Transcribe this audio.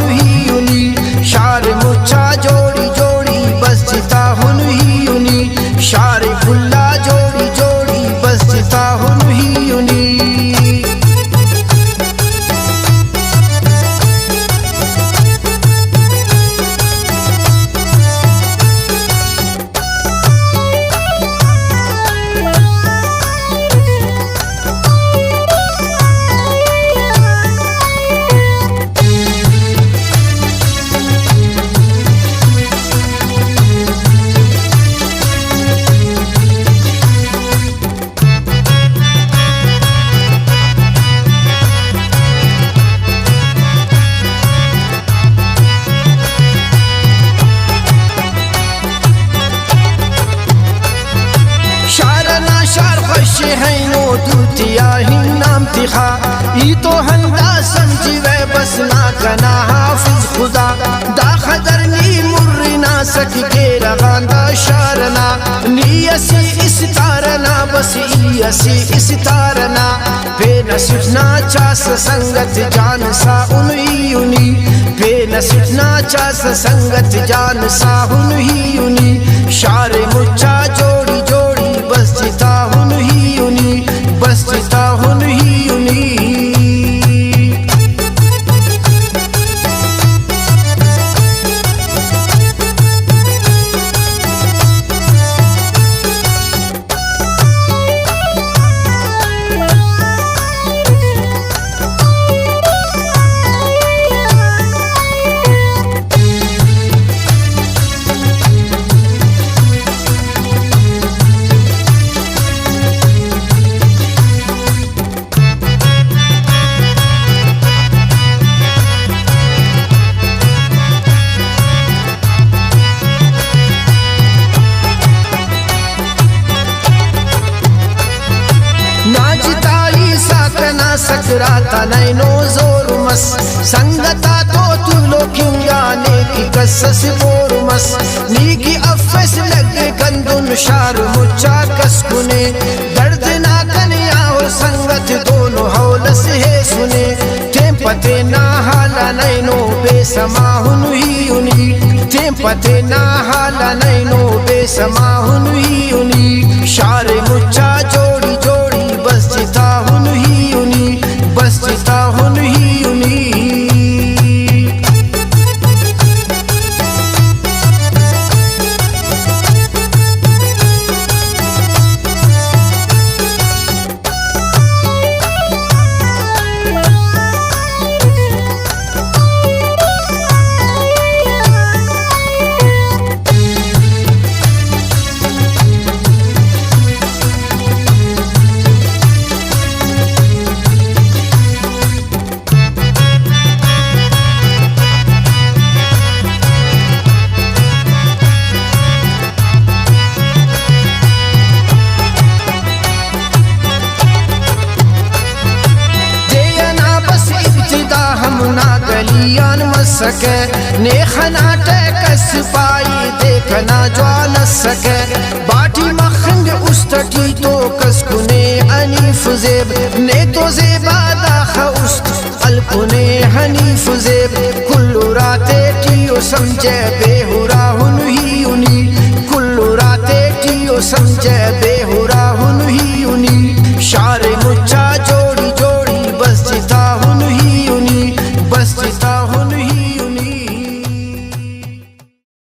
हुई उनी शार मुच्छा जोड़ी जोड़ी बस जिता हुई उनी शार गुल्ला जोड़ी जोड़ी बस जिता हुई उनी दूतिया ही नाम तिखा ई तो हंदा समझिवे बस ना कना हाफिज खुदा दा खदरनी मुर्री ना सकी के रगांदा शारना नीयसी इस तारना बस ईयसी इस तारना बेनसीब ना चास संगत जान सा उन्ही उनी बेनसीब ना चास संगत जान सा उन्ही उनी शार मुच्छा जोड़ी जोड़ी बस जिता उन्ही उनी बस जिता हुई उनी सकराता नैनो जोर मस संगता तो तुलो क्यों याने की कसस बोर मस नी की अफस लगे कंदुन शार मुच्छा कसकुने दर्द ना कन्या हो संगत दोनों हौलस है सुने टेम पते ना हाला नैनो बेसमा हुई उनी टेम पते ना हाला नैनो बेसमा हुई उनी शार मुच्छा जोड़ी जोड़ी बस जिता हुई उनी बस जिता हुई उनी सके नेखना टेकस पाई देखना ज्वाल सके बाटी मखंग उस्तटी तो कसकुने अनीफ जेब ने तो जेबादा उस्त अलकुने हनीफ जेब कुल्लू राते टियो समझे बेहू